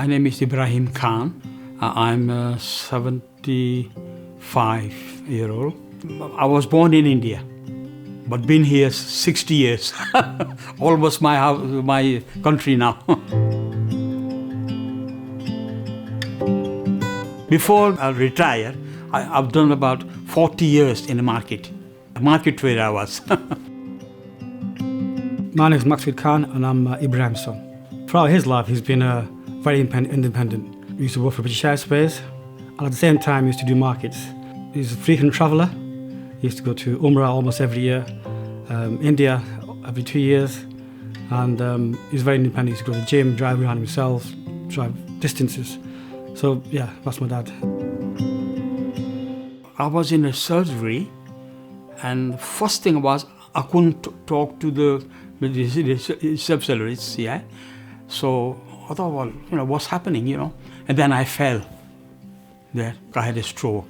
My name is Ebraheem Khan. I'm a 75-year-old. I was born in India, but been here 60 years. Almost my country now. Before I retire, I've done about 40 years in the market. A market trader I was. My name is Maxud Khan and I'm Ebraheem's son. Throughout his life, he's been very independent. He used to work for British Airways and at the same time he used to do markets. He's a frequent traveller. He used to go to Umrah almost every year, India every 2 years, and he's very independent. He used to go to the gym, drive around himself, drive distances. So yeah, that's my dad. I was in a surgery, and the first thing was I couldn't talk to the subcellulitis, yeah. So I thought, well, what's happening, And then I fell there. I had a stroke.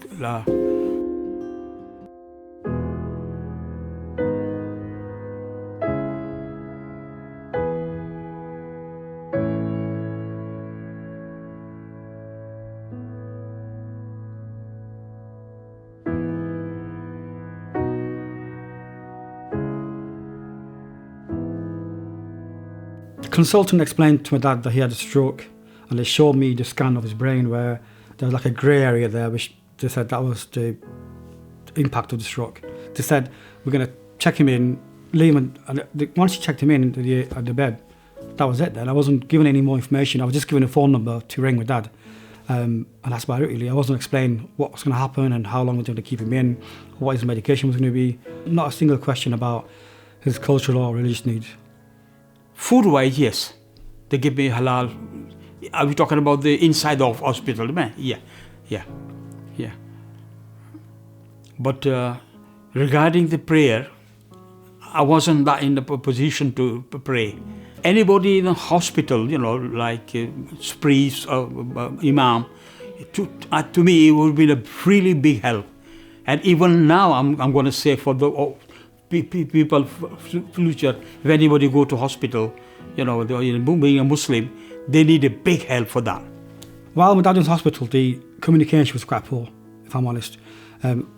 The consultant explained to my dad that he had a stroke, and they showed me the scan of his brain where there was like a grey area there, which they said that was the impact of the stroke. They said, we're going to check him in, leave him, and once you checked him in at the bed, that was it then. I wasn't given any more information. I was just given a phone number to ring my dad. And that's about it really. I wasn't explained what was going to happen and how long we were going to keep him in, what his medication was going to be. Not a single question about his cultural or religious needs. Food-wise, yes. They give me halal. Are we talking about the inside of hospital? Yeah. But regarding the prayer, I wasn't in the position to pray. Anybody in the hospital, like priest or imam, to me it would be a really big help. And even now, I'm going to say for the people future, if anybody go to hospital, being a Muslim, they need a big help for that. While my dad was in hospital, the communication was quite poor, if I'm honest.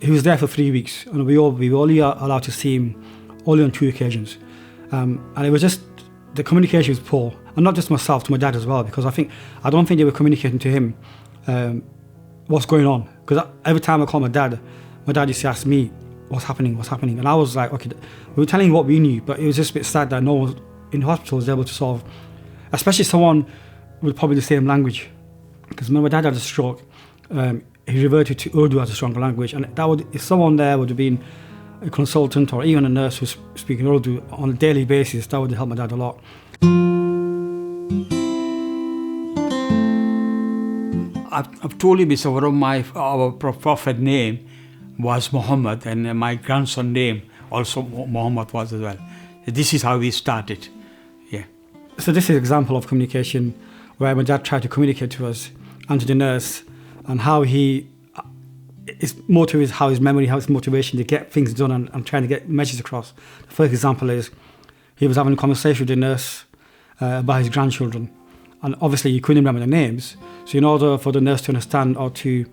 He was there for 3 weeks, and we were only allowed to see him only on 2 occasions. And it was just, the communication was poor. And not just myself, to my dad as well, because I don't think they were communicating to him what's going on. Because every time I called my dad used to ask me, what's happening? And I was like, okay, we were telling him what we knew, but it was just a bit sad that no one in hospital was able to solve, especially someone with probably the same language. Because when my dad had a stroke, he reverted to Urdu as a stronger language, and if someone there would have been a consultant or even a nurse who's speaking Urdu on a daily basis, that would help my dad a lot. I've told you before, our prophet name was Muhammad, and my grandson name also Muhammad was as well. This is how we started. Yeah. So this is an example of communication where my dad tried to communicate to us and to the nurse, and how his motive is, how his memory, how his motivation to get things done and trying to get messages across. The first example is he was having a conversation with the nurse about his grandchildren, and obviously he couldn't remember the names. So in order for the nurse to understand or to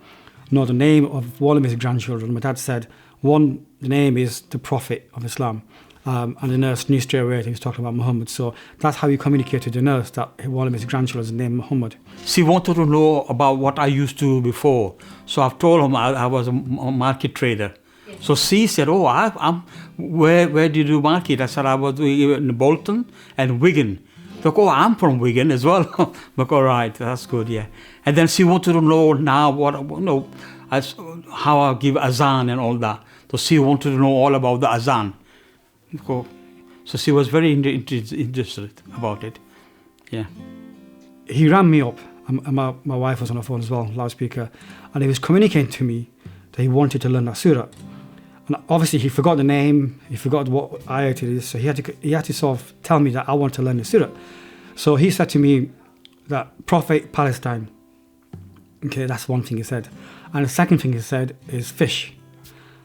know the name of one of his grandchildren, my dad said, the name is the Prophet of Islam. And the nurse knew straight away that he was talking about Muhammad. So that's how he communicated to the nurse that one of his grandchildren is named Muhammad. She wanted to know about what I used to do before. So I've told him I was a market trader. Yes. So she said, where did you do market? I said, I was doing it in Bolton and Wigan. So, I'm from Wigan as well. But all right, that's good, yeah. And then she wanted to know now how I give azan and all that. So she wanted to know all about the azan. So she was very interested about it. Yeah. He rang me up, and my wife was on the phone as well, loudspeaker, and he was communicating to me that he wanted to learn that surah. And obviously he forgot the name, he forgot what ayat it is, so he had to sort of tell me that I want to learn the surah. So he said to me that Prophet Palestine. Okay, that's one thing he said. And the second thing he said is fish.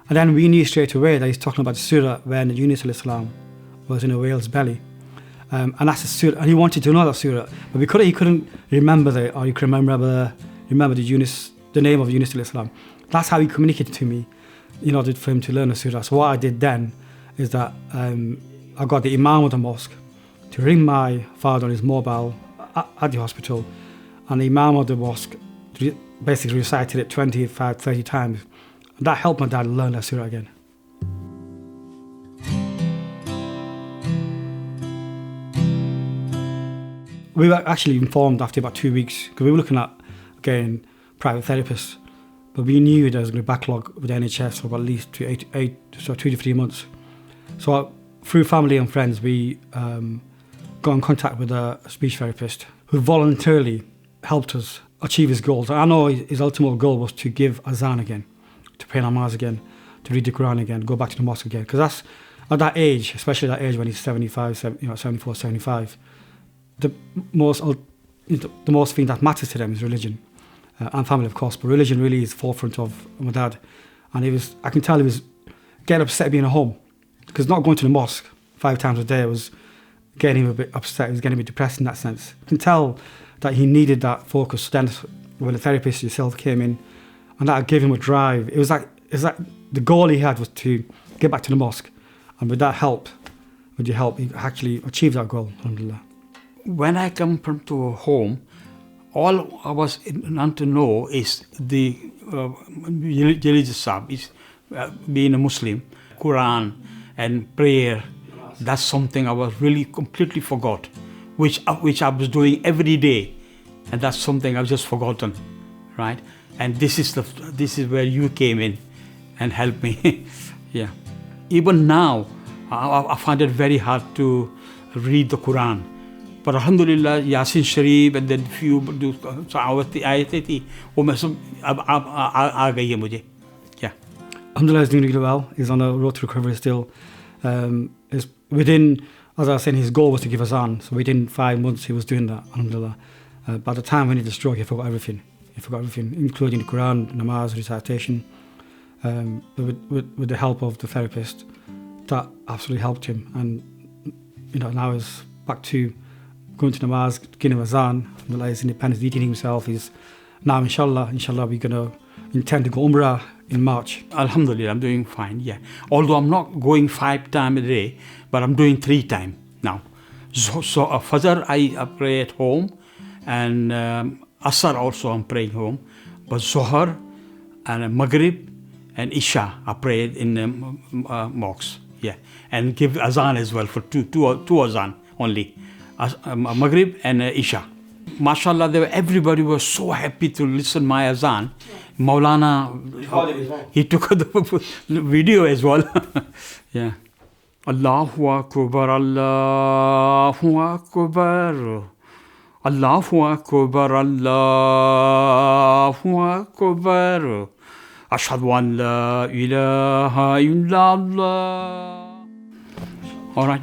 And then we knew straight away that he's talking about the surah when Yunus al-Islam was in a whale's belly. And that's a surah, and he wanted to know that surah, but because he couldn't remember the name of Yunus alayhi salam. That's how he communicated to me in order for him to learn the surah. So what I did then is that I got the imam of the mosque to ring my father on his mobile at the hospital, and the imam of the mosque basically recited it 25, 30 times. And that helped my dad learn the surah again. We were actually informed after about 2 weeks, because we were looking at getting private therapists, but we knew there was going to be a backlog with the NHS for at least 2 to 3 months. So through family and friends, we got in contact with a speech therapist who voluntarily helped us achieve his goals. I know his ultimate goal was to give azan again, to pray namaz again, to read the Quran again, go back to the mosque again, because that's at that age, especially that age when he's 74, 75. The most thing that matters to them is religion and family, of course. But religion really is forefront of my dad, and I can tell he was getting upset being at home, because not going to the mosque 5 times a day was getting him a bit upset. He was getting a bit depressed in that sense. I can tell that he needed that focus. Then when the therapist yourself came in, and that gave him a drive. It was like the goal he had was to get back to the mosque, and with that help, with your help, he actually achieved that goal. Alhamdulillah. When I come from to home, all I was want to know is the religious stuff, is being a Muslim, Quran and prayer. That's something I was really completely forgot, which I was doing every day, and that's something I've just forgotten, right? And this is where you came in and helped me. Yeah. Even now, I find it very hard to read the Quran. But alhamdulillah, Yasin Sharif and then few ayat thi, wo main sab aa gayi hai mujhe. Yeah. Alhamdulillah, he's doing really well. He's on a road to recovery still. Is within, as I was saying, his goal was to give azan. So within 5 months, he was doing that. Alhamdulillah. By the time when he had the stroke, he forgot everything. Including the Quran, namaz, recitation. With the help of the therapist, that absolutely helped him. And now he's back to going to namaz, getting azan. Alhamdulillah, he's independent, eating himself. He's now, inshallah, we're going to intend to go umrah in March. Alhamdulillah, I'm doing fine, yeah. Although I'm not going 5 times a day, but I'm doing 3 times now. So Fajr, I pray at home, and Asr also I'm praying home. But Zohar and Maghrib and Isha I pray in mosques, yeah. And give azan as well for two azan only. Maghrib and Isha. MashaAllah, everybody was so happy to listen my azan. Maulana, he took the video as well. Yeah. Allahu Akbar, Allahu Akbar, Allahu Akbar, Allahu Akbar. Ashhadu an la ilaha illallah. All right.